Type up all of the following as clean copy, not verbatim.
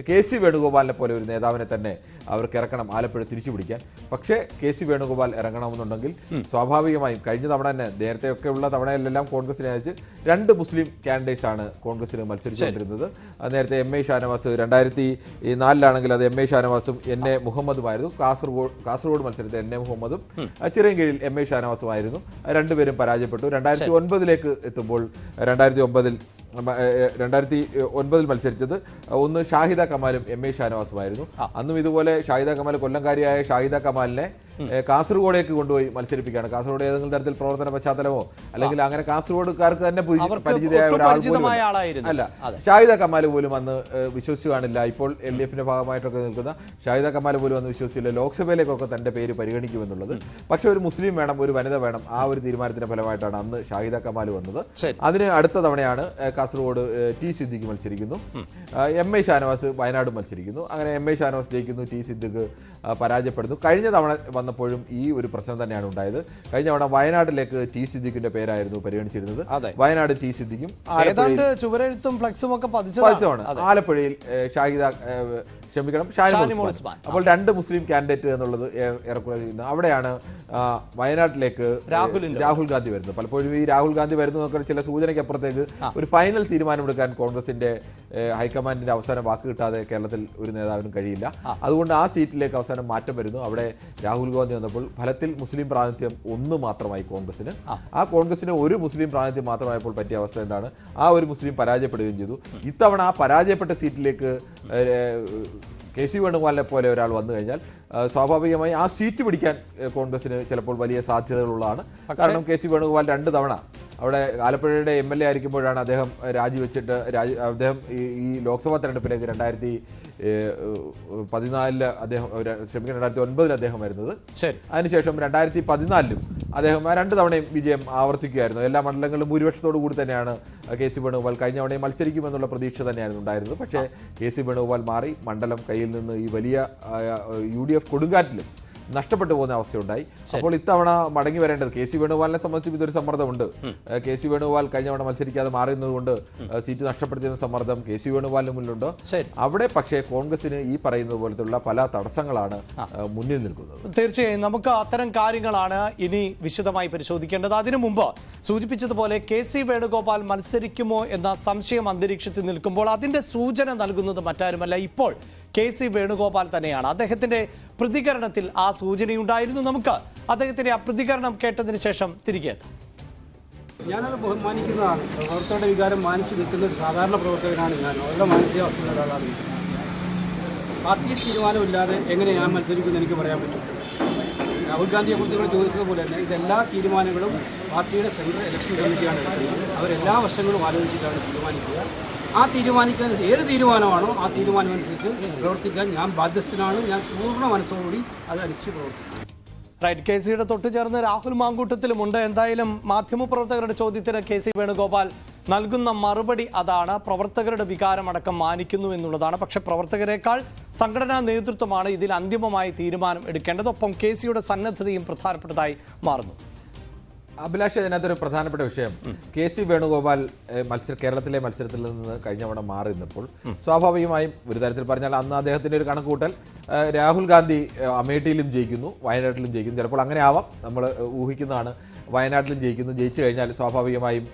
K C. വേണുഗോപാലിനെ പോലെ ഒരു നേതാവിനെ തന്നെ അവർക്ക് ഇറക്കണം ആലപ്പുഴ തിരിച്ചു പിടിക്കാൻ. പക്ഷേ കെ.സി. വേണുഗോപാൽ ഇറങ്ങണമെന്നുണ്ടെങ്കിൽ സ്വാഭാവികമായും കഴിഞ്ഞ തവണ തന്നെ നേരത്തെയൊക്കെ ഉള്ള തവണയിലെല്ലാം കോൺഗ്രസിനെ അയച്ച് 2 മുസ്ലിം കാൻഡിഡേറ്റ്സ് ആണ് കോൺഗ്രസിന് മത്സരിച്ചുകൊണ്ടിരുന്നത്. നേരത്തെ M.A. ഷാനവാസ് 2004 അത് M.A. ഷാനവാസും N.A. മുഹമ്മദുമായിരുന്നു. കാസർഗോഡ് മത്സരത്തിൽ N.A. മുഹമ്മദും ചിറയൻകീഴിൽ M.A. ഷാനവാസുമായിരുന്നു. രണ്ടുപേരും പരാജയപ്പെട്ടു. 2009 എത്തുമ്പോൾ 2009 മത്സരിച്ചത് ഒന്ന് ഷാഹിദ കമാലും M.A. ഷാനവാസുമായിരുന്നു. അന്നും ഇതുപോലെ ഷാഹിദ കമാൽ കൊല്ലംകാരിയായ ഷാഹിദ കമാലിനെ കാസർഗോഡേക്ക് കൊണ്ടുപോയി മത്സരിപ്പിക്കുകയാണ്. കാസർഗോഡ് ഏതെങ്കിലും തരത്തിൽ പ്രവർത്തന പശ്ചാത്തലമോ അല്ലെങ്കിൽ അങ്ങനെ കാസർഗോഡുകാർക്ക് തന്നെ പരിചിതമായ ഒരാൾ അല്ല. ഷാഹിദ കമാൽ പോലും അന്ന് വിശ്വസിച്ചു കാണില്ല. ഇപ്പോൾ LDFന്റെ ഭാഗമായിട്ടൊക്കെ നിൽക്കുന്ന ഷാഹിദ കമാൽ പോലും അന്ന് വിശ്വസിച്ചില്ല ലോക്സഭയിലേക്കൊക്കെ തന്റെ പേര് പരിഗണിക്കുമെന്നുള്ളത്. പക്ഷെ ഒരു മുസ്ലിം വേണം, ഒരു വനിത വേണം, ആ ഒരു തീരുമാനത്തിന്റെ ഫലമായിട്ടാണ് അന്ന് ഷാഹിദ കമാൽ വന്നത്. അതിന് അടുത്ത തവണയാണ് കാസർഗോഡ് T. സിദ്ദിഖ് മത്സരിക്കുന്നു. M.A. ഷാനവാസ് വയനാട് മത്സരിക്കുന്നു. അങ്ങനെ M.A. ഷാനവാസ് ജയിക്കുന്നു, T. സിദ്ദിഖ് പരാജയപ്പെടുന്നു. കഴിഞ്ഞ തവണ വന്നപ്പോഴും ഈ ഒരു പ്രശ്നം തന്നെയാണ് ഉണ്ടായത്. കഴിഞ്ഞ തവണ വയനാട്ടിലേക്ക് T. സിദ്ദിഖിന്റെ പേരായിരുന്നു പരിഗണിച്ചിരുന്നത്. വയനാട് T. സിദ്ദിഖും ചുവരെഴുത്തും ഫ്ലക്സും ഒക്കെ പതിച്ചതാണ്. ആലപ്പുഴയിൽ ഷാനിമോൾ ഉസ്മാൻ. അപ്പോൾ 2 മുസ്ലിം കാൻഡിഡേറ്റ് എന്നുള്ളത് ഏറെക്കുറെ അവിടെയാണ് വയനാട്ടിലേക്ക് രാഹുൽ ഗാന്ധി വരുന്നത്. പലപ്പോഴും ഈ രാഹുൽ ഗാന്ധി വരുന്നതൊക്കെ ചില സൂചനയ്ക്ക് അപ്പുറത്തേക്ക് ഒരു ഫൈനൽ തീരുമാനമെടുക്കാൻ കോൺഗ്രസിന്റെ ഹൈക്കമാൻഡിന്റെ അവസാനം വാക്ക് കിട്ടാതെ കേരളത്തിൽ ഒരു നേതാവിനും കഴിയില്ല. അതുകൊണ്ട് ആ സീറ്റിലേക്ക് അവസാനം മാറ്റം വരുന്നു. അവിടെ രാഹുൽ ഗാന്ധി വന്നപ്പോൾ ഫലത്തിൽ മുസ്ലിം പ്രാതിനിധ്യം 1 മാത്രമായി കോൺഗ്രസിന്. ആ കോൺഗ്രസിന് ഒരു മുസ്ലിം പ്രാതിനിധ്യം മാത്രമായപ്പോൾ പറ്റിയ അവസ്ഥ എന്താണ്? ആ ഒരു മുസ്ലിം പരാജയപ്പെടുകയും ചെയ്തു. ഇത്തവണ ആ പരാജയപ്പെട്ട സീറ്റിലേക്ക് കെ.സി. വേണുഗോപാലിനെ പോലെ ഒരാൾ വന്നു കഴിഞ്ഞാൽ സ്വാഭാവികമായി ആ സീറ്റ് പിടിക്കാൻ കോൺഗ്രസിന് ചിലപ്പോൾ വലിയ സാധ്യതകളുള്ളതാണ്. കാരണം കെ.സി. വേണുഗോപാൽ 2 തവണ അവിടെ ആലപ്പുഴയുടെ MLA ആയിരിക്കുമ്പോഴാണ് അദ്ദേഹം രാജിവെച്ചിട്ട് അദ്ദേഹം ഈ ലോക്സഭാ തെരഞ്ഞെടുപ്പിലേക്ക് 2014 അദ്ദേഹം 2009 അദ്ദേഹം വരുന്നത്. അതിനുശേഷം 2014 അദ്ദേഹം 2 തവണയും വിജയം ആവർത്തിക്കുകയായിരുന്നു. എല്ലാ മണ്ഡലങ്ങളിലും ഭൂരിപക്ഷത്തോടു കൂടി തന്നെയാണ് കെ.സി. വേണുഗോപാൽ കഴിഞ്ഞ തവണയും മത്സരിക്കുമെന്നുള്ള പ്രതീക്ഷ തന്നെയായിരുന്നു ഉണ്ടായിരുന്നത്. പക്ഷേ കെ.സി. വേണുഗോപാൽ മാറി മണ്ഡലം കയ്യിൽ നിന്ന് ഈ വലിയ UDF കൊടുങ്കാറ്റിലും നഷ്ടപ്പെട്ടു പോകുന്ന അവസ്ഥയുണ്ടായി. അപ്പോൾ ഇത്തവണ മടങ്ങി വരേണ്ടത് കെ.സി. വേണുഗോപാലിനെ സംബന്ധിച്ചും ഇതൊരു സമ്മർദ്ദമുണ്ട്. കെ.സി. വേണുഗോപാൽ കഴിഞ്ഞ തവണ മത്സരിക്കാതെ മാറുന്നത് കൊണ്ട് സീറ്റ് നഷ്ടപ്പെടുത്തിയ സമ്മർദ്ദം കെ.സി. വേണുഗോപാലിന് മുന്നിലുണ്ട്. അവിടെ പക്ഷേ കോൺഗ്രസിന് ഈ പറയുന്നത് പോലത്തുള്ള പല തടസ്സങ്ങളാണ് മുന്നിൽ നിൽക്കുന്നത്. തീർച്ചയായും നമുക്ക് അത്തരം കാര്യങ്ങളാണ് ഇനി വിശദമായി പരിശോധിക്കേണ്ടത്. അതിനു മുമ്പ് സൂചിപ്പിച്ചതുപോലെ കെ.സി. വേണുഗോപാൽ മത്സരിക്കുമോ എന്ന സംശയം അന്തരീക്ഷത്തിൽ നിൽക്കുമ്പോൾ അതിന്റെ സൂചന നൽകുന്നത് മറ്റാരുമല്ല, ഇപ്പോൾ കെ.സി. വേണുഗോപാൽ തന്നെയാണ്. അദ്ദേഹത്തിന്റെ പ്രതികരണത്തിൽ ആ സൂചനയുണ്ടായിരുന്നു. നമുക്ക് അദ്ദേഹത്തിന്റെ ആ പ്രതികരണം കേട്ടതിന് ശേഷം തിരികെ എത്താം. ഞാനത് ബഹുമാനിക്കുന്നതാണ്. പ്രവർത്തകരുടെ വികാരം മാനിച്ചു നിൽക്കുന്ന ഒരു സാധാരണ പ്രവർത്തകനാണ് ഞാൻ. അവരുടെ മാനസികാവസ്ഥ ഒരാളാണ്. പാർട്ടി തീരുമാനമില്ലാതെ എങ്ങനെ ഞാൻ മത്സരിക്കുമെന്ന് എനിക്ക് പറയാൻ പറ്റും. രാഹുൽ ഗാന്ധിയെ കുറിച്ച് നിങ്ങൾ ചോദിച്ചത് പോലെ തന്നെ ഇതെല്ലാ തീരുമാനങ്ങളും പാർട്ടിയുടെ സെൻട്രൽ ഇലക്ഷൻ കമ്മിറ്റിയാണ് എടുക്കുന്നത്. അവരെല്ലാ വശങ്ങളും ആലോചിച്ചിട്ടാണ് തീരുമാനിക്കുക. ആ തീരുമാനിക്കുന്ന ഏത് തീരുമാനമാണോ ആ തീരുമാനമനുസരിച്ച് പ്രവർത്തിക്കാൻ ഞാൻ ബാധ്യസ്ഥനാണ്. ഞാൻ പൂർണ്ണ മനസ്സോടുകൂടി അത് അനുസരിച്ച് പ്രവർത്തിക്കും. റൈറ്റ്. കെ.സിയുടെ തൊട്ടു ചേർന്ന് രാഹുൽ മാങ്കൂട്ടത്തിലുമുണ്ട്. എന്തായാലും മാധ്യമപ്രവർത്തകരുടെ ചോദ്യത്തിന് കെ.സി. വേണുഗോപാൽ നൽകുന്ന മറുപടി അതാണ്. പ്രവർത്തകരുടെ വികാരമടക്കം മാനിക്കുന്നു എന്നുള്ളതാണ്. പക്ഷേ പ്രവർത്തകരെക്കാൾ സംഘടനാ നേതൃത്വമാണ് ഇതിൽ അന്തിമമായി തീരുമാനം എടുക്കേണ്ടത്. ഒപ്പം കെ.സിയുടെ സന്നദ്ധതയും പ്രധാനപ്പെട്ടതായി മാറുന്നു. അഭിലാഷ്, അതിനകത്തൊരു പ്രധാനപ്പെട്ട വിഷയം കെ.സി. വേണുഗോപാൽ കേരളത്തിലെ മത്സരത്തിൽ നിന്ന് കഴിഞ്ഞ തവണ മാറി നിന്നപ്പോൾ സ്വാഭാവികമായും ഒരു തരത്തിൽ പറഞ്ഞാൽ അന്ന് അദ്ദേഹത്തിൻ്റെ ഒരു കണക്കുകൂട്ടൽ രാഹുൽ ഗാന്ധി അമേഠിയിലും ജയിക്കുന്നു, വയനാട്ടിലും ജയിക്കുന്നു. ചിലപ്പോൾ അങ്ങനെ ആവാം, നമ്മൾ ഊഹിക്കുന്നതാണ്. വയനാട്ടിലും ജയിച്ചു കഴിഞ്ഞാൽ സ്വാഭാവികമായും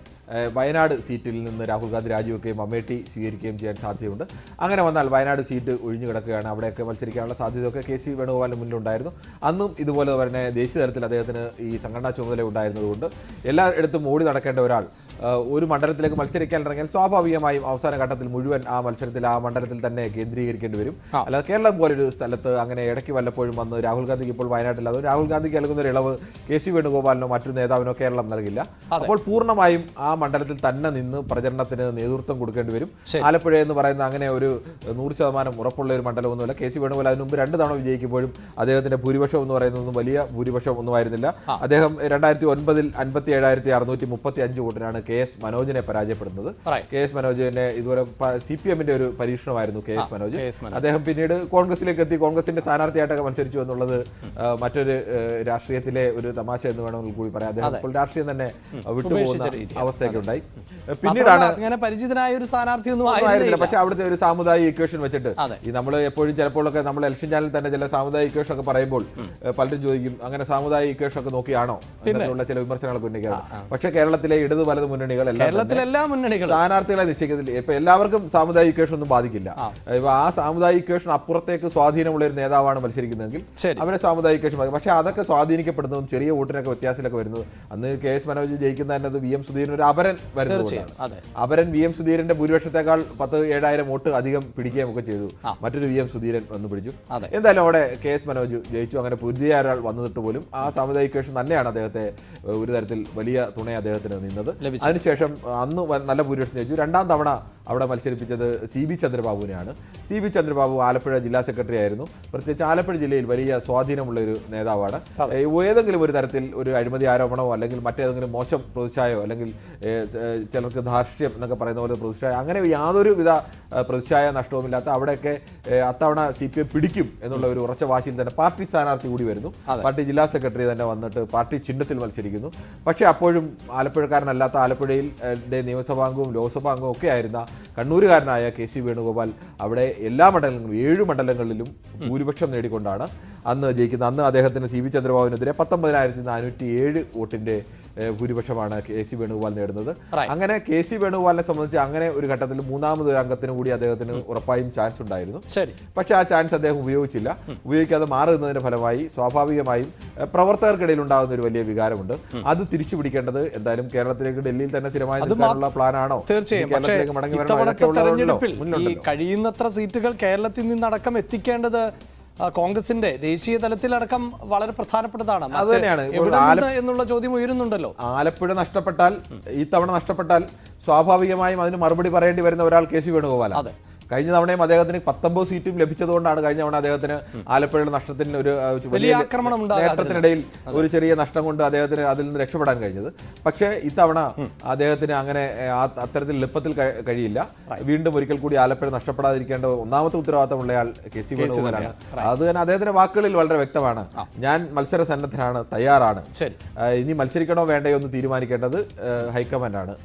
വയനാട് സീറ്റിൽ നിന്ന് രാഹുൽ ഗാന്ധി രാജിവെക്കുകയും അമേഠി സ്വീകരിക്കുകയും ചെയ്യാൻ സാധ്യതയുണ്ട്. അങ്ങനെ വന്നാൽ വയനാട് സീറ്റ് ഒഴിഞ്ഞു കിടക്കുകയാണ്. അവിടെയൊക്കെ മത്സരിക്കാനുള്ള സാധ്യതയൊക്കെ കെ.സി. വേണുഗോപാലിന് മുന്നിലുണ്ടായിരുന്നു. അന്നും ഇതുപോലെ തന്നെ ദേശീയ തലത്തിൽ അദ്ദേഹത്തിന് ഈ സംഘടനാ ചുമതല ഉണ്ടായിരുന്നതുകൊണ്ട് എല്ലായിടത്തും ഓടി നടക്കേണ്ട ഒരാൾ ഒരു മണ്ഡലത്തിലേക്ക് മത്സരിക്കാൻ ഇറങ്ങിയാൽ സ്വാഭാവികമായും അവസാന ഘട്ടത്തിൽ മുഴുവൻ ആ മണ്ഡലത്തിൽ തന്നെ കേന്ദ്രീകരിക്കേണ്ടി വരും. അല്ലാതെ കേരളം പോലൊരു സ്ഥലത്ത് അങ്ങനെ ഇടയ്ക്ക് വല്ലപ്പോഴും വന്ന് രാഹുൽ ഗാന്ധിക്ക് ഇപ്പോൾ വയനാട്ടിൽ അത് രാഹുൽ ഗാന്ധിക്ക് നൽകുന്ന ഒരു ഇളവ് കെ.സി. വേണുഗോപാലിനോ മറ്റൊരു നേതാവിനോ കേരളം നൽകില്ല. അപ്പോൾ പൂർണ്ണമായും ആ മണ്ഡലത്തിൽ തന്നെ നിന്ന് പ്രചരണത്തിന് നേതൃത്വം കൊടുക്കേണ്ടി വരും. ആലപ്പുഴ എന്ന് പറയുന്ന അങ്ങനെ ഒരു 100% ഉറപ്പുള്ള ഒരു മണ്ഡലമൊന്നുമല്ല. കെ.സി. വേണുഗോപാൽ അതിന് മുമ്പ് 2 തവണ വിജയിക്കുമ്പോഴും അദ്ദേഹത്തിന്റെ ഭൂരിപക്ഷം എന്ന് പറയുന്നതൊന്നും വലിയ ഭൂരിപക്ഷം ഒന്നും ആയിരുന്നില്ല. അദ്ദേഹം 2009 57,635 വോട്ടിനാണ് KS മനോജിനെ പരാജയപ്പെടുന്നത്. Right. KS മനോജിനെ ഇതുപോലെ CPM-ന്റെ ഒരു പരീക്ഷണമായിരുന്നു KS മനോജ്. KS മനോജ്. അദ്ദേഹം പിന്നീട് കോൺഗ്രസിലേക്ക് എത്തി, കോൺഗ്രസിന്റെ സ്ഥാനാർത്ഥിയായിട്ടൊക്കെ മത്സരിച്ചു എന്നുള്ളത് മറ്റൊരു രാഷ്ട്രീയത്തിലെ ഒരു തമാശ എന്ന് വേണമെങ്കിൽ കൂടി പറയാം. അദ്ദേഹം ഇപ്പോൾ രാഷ്ട്രീയം തന്നെ വിട്ടുപോകുന്ന അവസ്ഥയൊക്കെ ഉണ്ടായി. പിന്നീടാണ് അങ്ങനെ പരിചിതനായ ഒരു സ്ഥാനാർത്ഥിയൊന്നും ആയിരുന്നില്ല. പക്ഷെ അവിടുത്തെ ഒരു സാമുദായിക ഇക്വേഷൻ വെച്ചിട്ട് ഈ നമ്മൾ എപ്പോഴും ചിലപ്പോഴൊക്കെ നമ്മൾ ഇലക്ഷൻ ചാനൽ തന്നെ ചില സാമുദായിക ഇക്വേഷൻ ഒക്കെ പറയുമ്പോൾ പലരും ചോദിക്കും അങ്ങനെ സാമുദായിക ഇക്വേഷൻ ഒക്കെ നോക്കിയാണോ എന്നുള്ള ചില വിമർശനങ്ങളൊക്കെ ഉന്നയിക്കാറ്. പക്ഷേ കേരളത്തിലെ ഇടത് വലത് മുന്നണികൾ എല്ലാ മുന്നണികളും സ്ഥാനാർത്ഥികളെ നിശ്ചയിക്കത്തില്ല. ഇപ്പൊ എല്ലാവർക്കും സാമുദായിക ഇക്വേഷൻ ഒന്നും ബാധിക്കില്ല. ഇപ്പൊ ആ സാമുദായിക ഇക്വേഷൻ അപ്പുറത്തേക്ക് സ്വാധീനമുള്ള ഒരു നേതാവാണ് മത്സരിക്കുന്നതെങ്കിൽ അവരെ സാമുദായിക ഇക്വേഷൻ ബാധിക്കും. പക്ഷെ അതൊക്കെ സ്വാധീനിക്കപ്പെടുന്നതും ചെറിയ വോട്ടിനൊക്കെ വ്യത്യാസത്തിലൊക്കെ വരുന്നത് അന്ന് KS മനോജ് ജയിക്കുന്ന തന്നെ VM സുധീരൻ ഒരു അപരൻ വരുന്നതാണ്. അപരൻ VM സുധീരന്റെ ഭൂരിപക്ഷത്തെക്കാൾ 10,000-7,000 വോട്ട് അധികം പിടിക്കുകയും ഒക്കെ ചെയ്തു. മറ്റൊരു VM സുധീരൻ വന്ന് പിടിച്ചു. എന്തായാലും അവിടെ KS മനോജ് ജയിച്ചു. അങ്ങനെ പുതിയ ഒരാൾ വന്നിട്ട് പോലും ആ സാമുദായിക ഇക്വേഷൻ തന്നെയാണ് അദ്ദേഹത്തെ ഒരു തരത്തിൽ വലിയ തുണ അദ്ദേഹത്തിന് നിന്നത്. അതിനുശേഷം അന്ന് നല്ല ഭൂരിപക്ഷം ജയിച്ചു. രണ്ടാം തവണ അവിടെ മത്സരിപ്പിച്ചത് CB ചന്ദ്രബാബുവിനെയാണ്. CB ചന്ദ്രബാബു ആലപ്പുഴ ജില്ലാ സെക്രട്ടറി ആയിരുന്നു. പ്രത്യേകിച്ച് ആലപ്പുഴ ജില്ലയിൽ വലിയ സ്വാധീനമുള്ള ഒരു നേതാവാണ്. ഏതെങ്കിലും ഒരു തരത്തിൽ ഒരു അഴിമതി ആരോപണമോ അല്ലെങ്കിൽ മറ്റേതെങ്കിലും മോശം പ്രതിച്ഛായോ അല്ലെങ്കിൽ ചിലർക്ക് ധാർഷ്ട്യം എന്നൊക്കെ പറയുന്ന പോലെ പ്രതിച്ഛായ, അങ്ങനെ യാതൊരുവിധ പ്രതിച്ഛായ നഷ്ടവുമില്ലാത്ത അവിടെയൊക്കെ അത്തവണ CPM പിടിക്കും എന്നുള്ള ഒരു ഉറച്ച വാശിയിൽ തന്നെ പാർട്ടി സ്ഥാനാർത്ഥി കൂടി വരുന്നു. പാർട്ടി ജില്ലാ സെക്രട്ടറി തന്നെ വന്നിട്ട് പാർട്ടി ചിഹ്നത്തിൽ മത്സരിക്കുന്നു. പക്ഷേ അപ്പോഴും ആലപ്പുഴക്കാരനല്ലാത്ത ആലപ്പുഴയിൽ നിയമസഭാംഗവും ലോക്സഭാംഗവും ഒക്കെ ആയിരുന്ന കണ്ണൂരുകാരനായ KC വേണുഗോപാൽ അവിടെ എല്ലാ മണ്ഡലങ്ങളിലും 7 മണ്ഡലങ്ങളിലും ഭൂരിപക്ഷം നേടിക്കൊണ്ടാണ് അന്ന് ജയിക്കുന്നത്. അന്ന് അദ്ദേഹത്തിന് CB ചന്ദ്രബാബുവിനെതിരെ 19,407 വോട്ടിന്റെ ഭൂരിപക്ഷമാണ് KC വേണുഗോപാൽ നേടുന്നത്. അങ്ങനെ KC വേണുഗോപാലിനെ സംബന്ധിച്ച് അങ്ങനെ ഒരു ഘട്ടത്തിൽ മൂന്നാമത് അംഗത്തിന് കൂടി അദ്ദേഹത്തിന് ഉറപ്പായും ചാൻസ് ഉണ്ടായിരുന്നു. പക്ഷെ ആ ചാൻസ് അദ്ദേഹം ഉപയോഗിച്ചില്ല. ഉപയോഗിക്കാതെ മാറി നിന്നതിന്റെ ഫലമായി സ്വാഭാവികമായും പ്രവർത്തകർക്കിടയിൽ ഉണ്ടാകുന്ന ഒരു വലിയ വികാരമുണ്ട്. അത് തിരിച്ചു പിടിക്കേണ്ടത് എന്തായാലും കേരളത്തിലേക്ക് ഡൽഹിയിൽ തന്നെ സ്ഥിരമായി നിൽക്കാനുള്ള പ്ലാനാണോ? തീർച്ചയായും. കഴിയുന്നത്ര സീറ്റുകൾ കേരളത്തിൽ നിന്നടക്കം എത്തിക്കേണ്ടത് കോൺഗ്രസിന്റെ ദേശീയ തലത്തിലടക്കം വളരെ പ്രധാനപ്പെട്ടതാണ്. അത് തന്നെയാണ് എന്നുള്ള ചോദ്യം ഉയരുന്നുണ്ടല്ലോ. ആലപ്പുഴ നഷ്ടപ്പെട്ടാൽ, ഈ തവണ നഷ്ടപ്പെട്ടാൽ സ്വാഭാവികമായും അതിന് മറുപടി പറയേണ്ടി വരുന്ന ഒരാൾ KC വേണുഗോപാലാണ്. കഴിഞ്ഞ തവണയും അദ്ദേഹത്തിന് 19 സീറ്റും ലഭിച്ചതുകൊണ്ടാണ് കഴിഞ്ഞ തവണ അദ്ദേഹത്തിന് ആലപ്പുഴയുടെ നഷ്ടത്തിന് ഒരു വലിയ നേട്ടത്തിനിടയിൽ ഒരു ചെറിയ നഷ്ടം കൊണ്ട് അദ്ദേഹത്തിന് അതിൽ നിന്ന് രക്ഷപ്പെടാൻ കഴിഞ്ഞത്. പക്ഷേ ഇത്തവണ അദ്ദേഹത്തിന് അങ്ങനെ അത്തരത്തിൽ എളുപ്പത്തിൽ കഴിയില്ല. വീണ്ടും ഒരിക്കൽ കൂടി ആലപ്പുഴ നഷ്ടപ്പെടാതിരിക്കേണ്ട ഒന്നാമത്തെ ഉത്തരവാദിത്തമുള്ളയാൾ KC വേണുഗോപാലാണ്. അത് തന്നെ അദ്ദേഹത്തിന്റെ വാക്കുകളിൽ വളരെ വ്യക്തമാണ്. ഞാൻ മത്സര സന്നദ്ധനാണ്, തയ്യാറാണ്. ഇനി മത്സരിക്കണോ വേണ്ടയോ എന്ന് തീരുമാനിക്കേണ്ടത് ഹൈക്കമാൻഡാണ്.